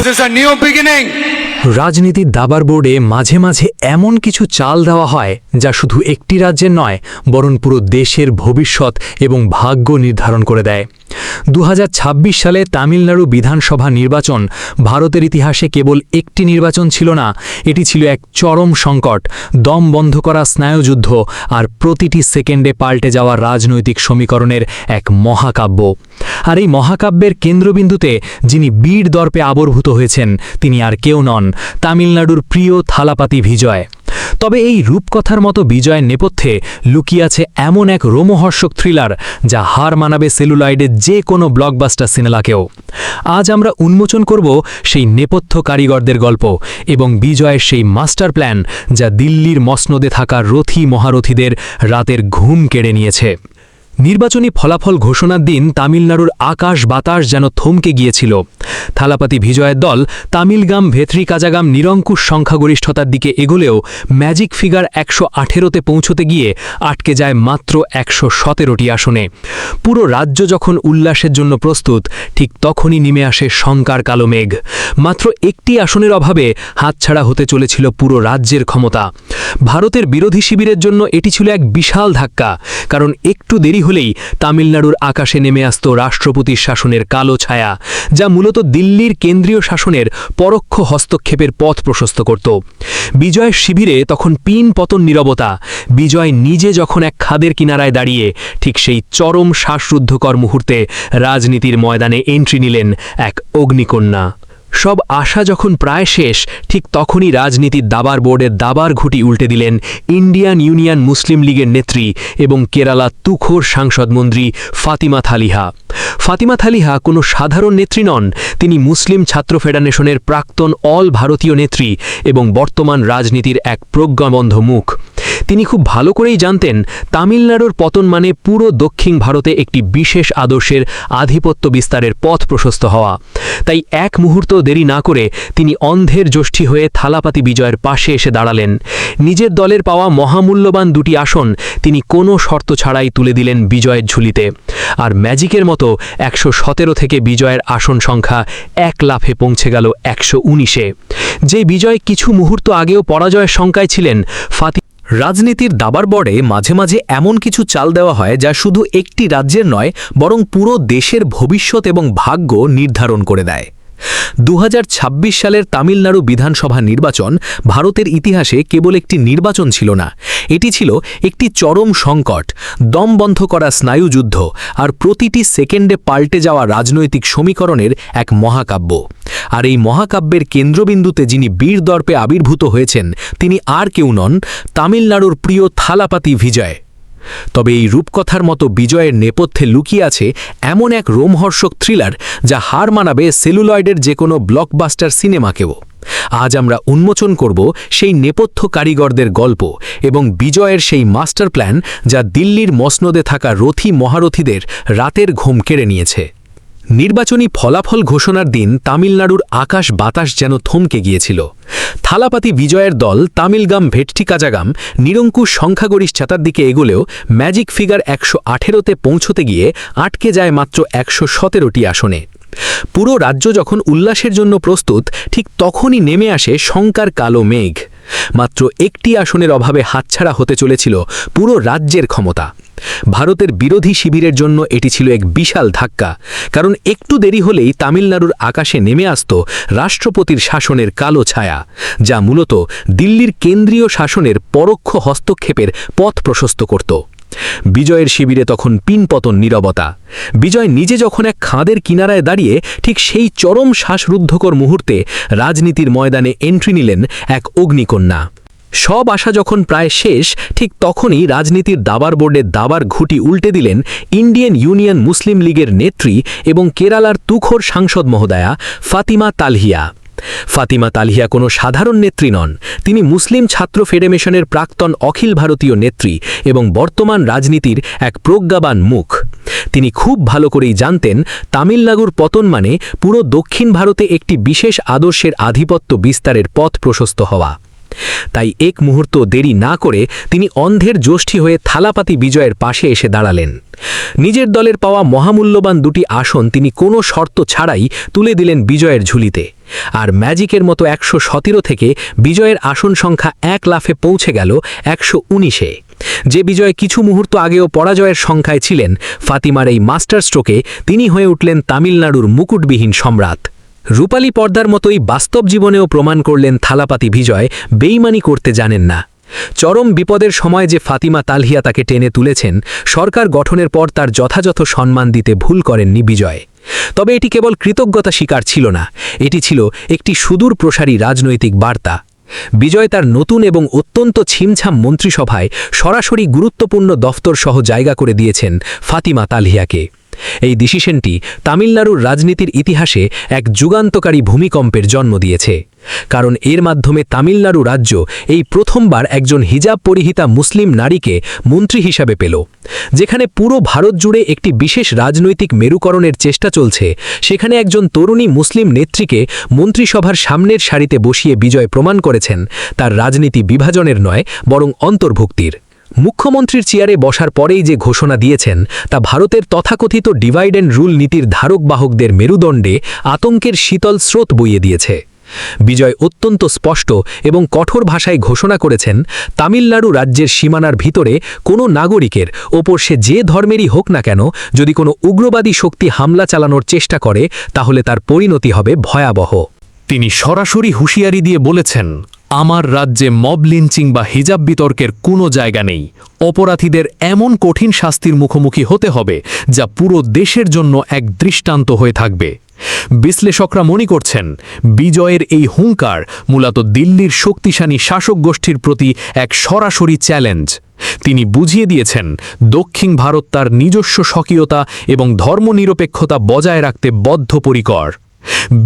This is a new beginning. রাজনীতির দাবার বোর্ডে মাঝে মাঝে এমন কিছু চাল দেওয়া হয় যা শুধু একটি রাজ্যের নয় বরং পুরো দেশের ভবিষ্যৎ এবং ভাগ্য নির্ধারণ করে দেয়। 2026 সালে তামিলনাড়ু বিধানসভা নির্বাচন ভারতের ইতিহাসে কেবল একটি নির্বাচন ছিল না, এটি ছিল এক চরম সংকট, দম বন্ধ করা স্নায়ুযুদ্ধ আর প্রতিটি সেকেন্ডে পাল্টে যাওয়া রাজনৈতিক সমীকরণের এক মহাকাব্য। আর এই মহাকাব্যের কেন্দ্রবিন্দুতে যিনি বীর দর্পে আবির্ভূত হয়েছেন তিনি আর কেউ নন, তামিলনাড়ুর প্রিয় থালাপাতি বিজয়। তবে এই রূপকথার মতো বিজয়ের নেপথ্যে লুকিয়ে আছে এমন এক রোমহর্ষক থ্রিলার যা হার মানাবে সেলুলয়েডের যে কোনো ব্লকবাস্টার সিনেমাকেও। আজ আমরা উন্মোচন করব সেই নেপথ্য কারিগরদের গল্প এবং বিজয়ের সেই মাস্টার প্ল্যান যা দিল্লির মসনদে থাকা রথী মহারথীদের রাতের ঘুম কেড়ে নিয়েছে। নির্বাচনী ফলাফল ঘোষণার দিন তামিলনাড়ুর আকাশ বাতাস যেন থমকে গিয়েছিল। থালাপাতি বিজয়ের দল তামিলগাম ভেত্রিকাজাগাম নিরঙ্কুশ সংখ্যাগরিষ্ঠতার দিকে এগোলেও ম্যাজিক ফিগার 118তে পৌঁছতে গিয়ে আটকে যায় মাত্র 117টি আসনে। পুরো রাজ্য যখন উল্লাসের জন্য প্রস্তুত, ঠিক তখনই নেমে আসে শঙ্কার কালো মেঘ। মাত্র একটি আসনের অভাবে হাতছাড়া হতে চলেছিল পুরো রাজ্যের ক্ষমতা। ভারতের বিরোধী শিবিরের জন্য এটি ছিল এক বিশাল ধাক্কা, কারণ একটু দেরি হলেই তামিলনাড়ুর আকাশে নেমে আসত রাষ্ট্রপতির শাসনের কালো ছায়া, যা মূলত দিল্লির কেন্দ্রীয় শাসনের পরোক্ষ হস্তক্ষেপের পথ প্রশস্ত করত। বিজয়ের শিবিরে তখন পিন পতন নীরবতা। বিজয় নিজে যখন এক খাদের কিনারায় দাঁড়িয়ে ঠিক সেই চরম শ্বাসরুদ্ধকর মুহূর্তে রাজনীতির ময়দানে এন্ট্রি নিলেন এক অগ্নিকন্যা। সব আশা যখন প্রায় শেষ, ঠিক তখনই রাজনীতির দাবার বোর্ডের দাবার ঘুঁটি উল্টে দিলেন ইন্ডিয়ান ইউনিয়ন মুসলিম লীগের নেত্রী এবং কেরালা তুখোর সাংসদমন্ত্রী ফাতিমা থালিহা। ফাতিমা থালিহা কোনো সাধারণ নেত্রী নন, তিনি মুসলিম ছাত্র ফেডারেশনের প্রাক্তন অল ভারতীয় নেত্রী এবং বর্তমান রাজনীতির এক প্রজ্ঞাবন্ধ মুখ। তিনি খুব ভালো করেই জানতেন তামিলনাড়ুর পতন মানে পুরো দক্ষিণ ভারতে একটি বিশেষ আদর্শের আধিপত্য বিস্তারের পথ প্রশস্ত হওয়া। তাই এক মুহূর্ত দেরি না করে তিনি অন্ধের যষ্টি হয়ে থালাপাতি বিজয়ের পাশে এসে দাঁড়ালেন। নিজের দলের পাওয়া মহামূল্যবান দুটি আসন তিনি কোনো শর্ত ছাড়াই তুলে দিলেন বিজয়ের ঝুলিতে। আর ম্যাজিকের মতো 117 থেকে বিজয়ের আসন সংখ্যা এক লাফে পৌঁছে গেল 119-এ। যে বিজয় কিছু মুহূর্ত আগেও পরাজয়ের শঙ্কায় ছিলেন, রাজনীতির দাবার বোর্ডে মাঝে মাঝে এমন কিছু চাল দেওয়া হয় যা শুধু একটি রাজ্যের নয় বরং পুরো দেশের ভবিষ্যৎ এবং ভাগ্য নির্ধারণ করে দেয়। 2026 সালের তামিলনাড়ু বিধানসভা নির্বাচন ভারতের ইতিহাসে কেবল একটি নির্বাচন ছিল না, এটি ছিল একটি চরম সংকট, দম বন্ধ করা স্নায়ুযুদ্ধ আর প্রতিটি সেকেন্ডে পাল্টে যাওয়া রাজনৈতিক সমীকরণের এক মহাকাব্য। আর এই মহাকাব্যের কেন্দ্রবিন্দুতে যিনি বীর দর্পে আবির্ভূত হয়েছেন তিনি আর কেউ নন, তামিলনাড়ুর প্রিয় থালাপাতি বিজয়। তবে এই রূপকথার মতো বিজয়ের নেপথ্যে লুকিয়ে আছে এমন এক রোমহর্ষক থ্রিলার যা হার মানাবে সেলুলয়েডের যে কোনো ব্লকবাস্টার সিনেমাকেও। আজ আমরা উন্মোচন করব সেই নেপথ্য কারিগরদের গল্প এবং বিজয়ের সেই মাস্টার প্ল্যান যা দিল্লির মসনদে থাকা রথী মহারথীদের রাতের ঘুম কেড়ে নিয়েছে। নির্বাচনী ফলাফল ঘোষণার দিন তামিলনাড়ুর আকাশ বাতাস যেন থমকে গিয়েছিল। থালাপাতি বিজয়ের দল তামিলগাম ভেট্টিকাজাগাম নিরঙ্কুশ সংখ্যাগরিষ্ঠতার দিকে এগোলেও ম্যাজিক ফিগার 118তে পৌঁছতে গিয়ে আটকে যায় মাত্র 117টি আসনে। পুরো রাজ্য যখন উল্লাসের জন্য প্রস্তুত, ঠিক তখনই নেমে আসে শঙ্কার কালো মেঘ। মাত্র একটি আসনের অভাবে হাতছাড়া হতে চলেছিল পুরো রাজ্যের ক্ষমতা। ভারতের বিরোধী শিবিরের জন্য এটি ছিল এক বিশাল ধাক্কা, কারণ একটু দেরি হলেই তামিলনাড়ুর আকাশে নেমে আসত রাষ্ট্রপতির শাসনের কালো ছায়া, যা মূলত দিল্লির কেন্দ্রীয় শাসনের পরোক্ষ হস্তক্ষেপের পথ প্রশস্ত করত। বিজয়ের শিবিরে তখন পিনপতন নীরবতা। বিজয় নিজে যখন এক খাদের কিনারায় দাঁড়িয়ে ঠিক সেই চরম শ্বাসরুদ্ধকর মুহূর্তে রাজনীতির ময়দানে এন্ট্রি নিলেন এক অগ্নিকন্যা। সব আশা যখন প্রায় শেষ, ঠিক তখনই রাজনীতির দাবার বোর্ডের দাবার ঘুঁটি উল্টে দিলেন ইন্ডিয়ান ইউনিয়ন মুসলিম লীগের নেত্রী এবং কেরালার তুখোর সাংসদ মহোদয়া ফাতিমা তালহিয়া। ফাতিমা তালহিয়া কোনো সাধারণ নেত্রী নন, তিনি মুসলিম ছাত্র ফেডারেশনের প্রাক্তন অখিল ভারতীয় নেত্রী এবং বর্তমান রাজনীতির এক প্রজ্ঞাবান মুখ। তিনি খুব ভালো করেই জানতেন তামিলনাড়ুর পতন মানে পুরো দক্ষিণ ভারতে একটি বিশেষ আদর্শের আধিপত্য বিস্তারের পথ প্রশস্ত হওয়া। তাই এক মুহূর্ত দেরি না করে তিনি অন্ধের যষ্টি হয়ে থালাপাতি বিজয়ের পাশে এসে দাঁড়ালেন। নিজের দলের পাওয়া মহামূল্যবান দুটি আসন তিনি কোনো শর্ত ছাড়াই তুলে দিলেন বিজয়ের ঝুলিতে। আর ম্যাজিকের মতো 117 থেকে বিজয়ের আসন সংখ্যা 1 লাফে পৌঁছে গেল 119-এ। যে বিজয় কিছু মুহূর্ত আগেও পরাজয়ের সংখ্যায় ছিলেন, ফাতিমার এই মাস্টার স্ট্রোকে তিনি হয়ে উঠলেন তামিলনাড়ুর মুকুটবিহীন সম্রাট। রূপালী পর্দার মতোই বাস্তব জীবনেও প্রমাণ করলেন থালাপাতি বিজয় বেইমানি করতে জানেন না। চরম বিপদের সময় যে ফাতিমা তালহিয়া তাকে টেনে তুলেছেন, সরকার গঠনের পর তার যথাযথ সম্মান দিতে ভুল করেননি বিজয়। তবে এটি কেবল কৃতজ্ঞতা স্বীকার ছিল না, এটি ছিল একটি সুদূর প্রসারী রাজনৈতিক বার্তা। বিজয় তার নতুন এবং অত্যন্ত ছিমছাম মন্ত্রিসভায় সরাসরি গুরুত্বপূর্ণ দফতর সহ জায়গা করে দিয়েছেন ফাতিমা তালহিয়াকে। এই ডিসিশনটি তামিলনাড়ুর রাজনীতির ইতিহাসে এক যুগান্তকারী ভূমিকম্পের জন্ম দিয়েছে, কারণ এর মাধ্যমে তামিলনাড়ু রাজ্য এই প্রথমবার একজন হিজাব পরিহিতা মুসলিম নারীকে মন্ত্রী হিসাবে পেল। যেখানে পুরো ভারত জুড়ে একটি বিশেষ রাজনৈতিক মেরুকরণের চেষ্টা চলছে, সেখানে একজন তরুণী মুসলিম নেত্রীকে মন্ত্রিসভার সামনের সারিতে বসিয়ে বিজয় প্রমাণ করেছেন তার রাজনীতি বিভাজনের নয়, বরং অন্তর্ভুক্তির। মুখ্যমন্ত্রীর চেয়ারে বসার পরেই যে ঘোষণা দিয়েছেন, তা ভারতের তথাকথিত ডিভাইড অ্যান্ড রুল নীতির ধারক বাহকদের মেরুদণ্ডে আতঙ্কের শীতল স্রোত বইয়ে দিয়েছে। বিজয় অত্যন্ত স্পষ্ট এবং কঠোর ভাষায় ঘোষণা করেছেন, তামিলনাড়ু রাজ্যের সীমানার ভিতরে কোনো নাগরিকের ওপর সে যে ধর্মেরই হোক না কেন, যদি কোনো উগ্রবাদী শক্তি হামলা চালানোর চেষ্টা করে, তাহলে তার পরিণতি হবে ভয়াবহ। তিনি সরাসরি হুঁশিয়ারি দিয়ে বলেছেন, আমার রাজ্যে মব লিঞ্চিং বা হিজাব বিতর্কের কোনো জায়গা নেই। অপরাধীদের এমন কঠিন শাস্তির মুখোমুখি হতে হবে যা পুরো দেশের জন্য এক দৃষ্টান্ত হয়ে থাকবে। বিশ্লেষকরা মনে করছেন, বিজয়ের এই হুঙ্কার মূলত দিল্লির শক্তিশালী শাসক গোষ্ঠীর প্রতি এক সরাসরি চ্যালেঞ্জ। তিনি বুঝিয়ে দিয়েছেন, দক্ষিণ ভারত তার নিজস্ব স্বকীয়তা এবং ধর্মনিরপেক্ষতা বজায় রাখতে বদ্ধপরিকর।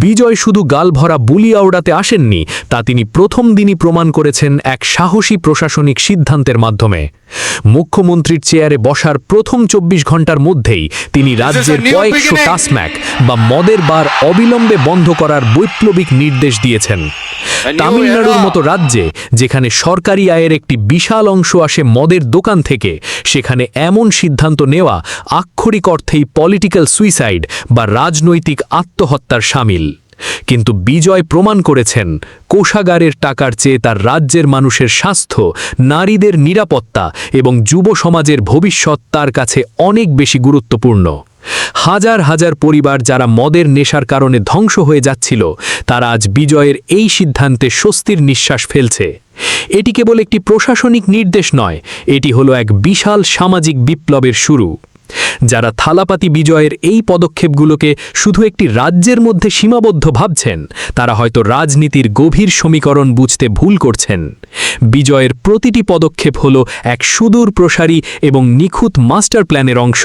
বিজয় শুধু গালভরা বুলি আওড়াতে আসেননি, তা তিনি প্রথম দিনই প্রমাণ করেছেন এক সাহসী প্রশাসনিক সিদ্ধান্তের মাধ্যমে। মুখ্যমন্ত্রীর চেয়ারে বসার প্রথম 24 ঘণ্টার মধ্যেই তিনি রাজ্যের কয়েকশো টাসম্যাক বা মদের বার অবিলম্বে বন্ধ করার বৈপ্লবিক নির্দেশ দিয়েছেন। তামিলনাড়ুর মতো রাজ্যে, যেখানে সরকারি আয়ের একটি বিশাল অংশ আসে মদের দোকান থেকে, সেখানে এমন সিদ্ধান্ত নেওয়া আক্ষরিক অর্থেই পলিটিক্যাল সুইসাইড বা রাজনৈতিক আত্মহত্যার শামিল। কিন্তু বিজয় প্রমাণ করেছেন, কোষাগারের টাকার চেয়ে তার রাজ্যের মানুষের স্বাস্থ্য, নারীদের নিরাপত্তা এবং যুব সমাজের ভবিষ্যৎ তার কাছে অনেক বেশি গুরুত্বপূর্ণ। হাজার হাজার পরিবার যারা মদের নেশার কারণে ধ্বংস হয়ে যাচ্ছিল, তারা আজ বিজয়ের এই সিদ্ধান্তে স্বস্তির নিঃশ্বাস ফেলছে। এটি কেবল একটি প্রশাসনিক নির্দেশ নয়, এটি হলো এক বিশাল সামাজিক বিপ্লবের শুরু। যারা থালাপাতি বিজয়ের এই পদক্ষেপগুলোকে শুধু একটি রাজ্যের মধ্যে সীমাবদ্ধ ভাবছেন, তারা হয়তো রাজনীতির গভীর সমীকরণ বুঝতে ভুল করছেন। বিজয়ের প্রতিটি পদক্ষেপ হল এক সুদূর প্রসারী এবং নিখুঁত মাস্টার প্ল্যানের অংশ।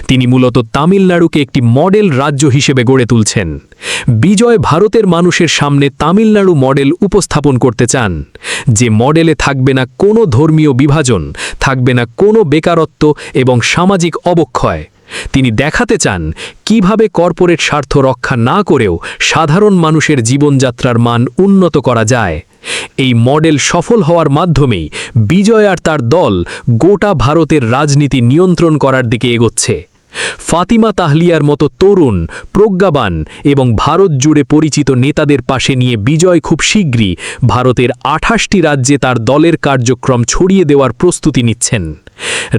তিনি মূলত তামিলনাড়ুকে একটি মডেল রাজ্য হিসেবে গড়ে তুলছেন। বিজয় ভারতের মানুষের সামনে তামিলনাড়ু মডেল উপস্থাপন করতে চান, যে মডেলে থাকবে না কোনো ধর্মীয় বিভাজন, থাকবে না কোনো বেকারত্ব এবং সামাজিক অবক্ষয়। তিনি দেখাতে চান কিভাবে কর্পোরেট স্বার্থ রক্ষা না করেও সাধারণ মানুষের জীবনযাত্রার মান উন্নত করা যায়। এই মডেল সফল হওয়ার মাধ্যমেই বিজয় আর তার দল গোটা ভারতের রাজনীতি নিয়ন্ত্রণ করার দিকে এগোচ্ছে। ফাতিমা তাহলিয়ার মতো তরুণ, প্রজ্ঞাবান এবং ভারত জুড়ে পরিচিত নেতাদের পাশে নিয়ে বিজয় খুব শীঘ্রই ভারতের 28টি রাজ্যে তার দলের কার্যক্রম ছড়িয়ে দেওয়ার প্রস্তুতি নিচ্ছেন।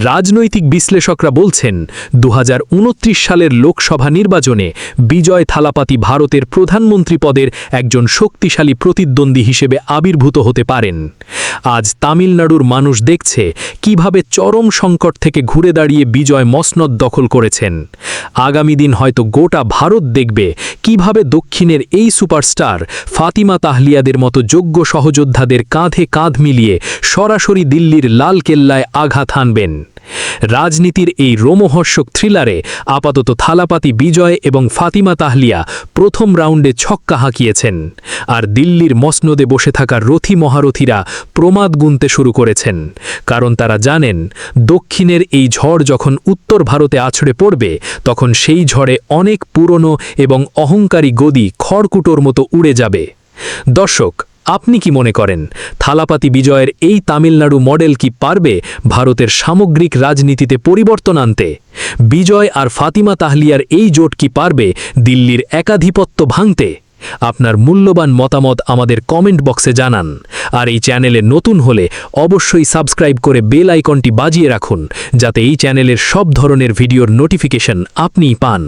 রাজনৈতিক বিশ্লেষকরা বলছেন, 2029 সালের লোকসভা নির্বাচনে বিজয় থালাপাতি ভারতের প্রধানমন্ত্রী পদের একজন শক্তিশালী প্রতিদ্বন্দ্বী হিসেবে আবির্ভূত হতে পারেন। আজ তামিলনাড়ুর মানুষ দেখছে কিভাবে চরম সংকট থেকে ঘুরে দাঁড়িয়ে বিজয় মসনদ দখল করেছেন। আগামী দিন হয়তো গোটা ভারত দেখবে কিভাবে দক্ষিণের এই সুপারস্টার ফাতিমা তাহলিয়াদের মতো যোগ্য সহযোদ্ধাদের কাঁধে কাঁধ মিলিয়ে সরাসরি দিল্লির লাল কেল্লায় আঘাত হানবেন। রাজনীতির এই রোমহর্ষক থ্রিলারে আপাতত থালাপাতি বিজয় এবং ফাতিমা তাহলিয়া প্রথম রাউন্ডে ছক্কা হাঁকিয়েছেন, আর দিল্লির মসনদে বসে থাকা রথী মহারথীরা প্রমাদ গুনতে শুরু করেছেন। কারণ তারা জানেন, দক্ষিণের এই ঝড় যখন উত্তর ভারতে আছড়ে পড়বে, তখন সেই ঝড়ে অনেক পুরনো এবং অহংকারী গদি খড়কুটোর মতো উড়ে যাবে। দর্শক, আপনি কি মনে করেন থালাপাতি বিজয়ের এই তামিলনাড়ু মডেল কি পারবে ভারতের সামগ্রিক রাজনীতিতে পরিবর্তন আনতে? বিজয় আর ফাতিমা তাহলিয়ার এই জোট কি পারবে দিল্লির একাধিপত্য ভাঙতে? আপনার মূল্যবান মতামত আমাদের কমেন্ট বক্সে জানান। আর এই চ্যানেলে নতুন হলে অবশ্যই সাবস্ক্রাইব করে বেল আইকনটি বাজিয়ে রাখুন, যাতে এই চ্যানেলের সব ধরনের ভিডিওর নোটিফিকেশন আপনিই পান।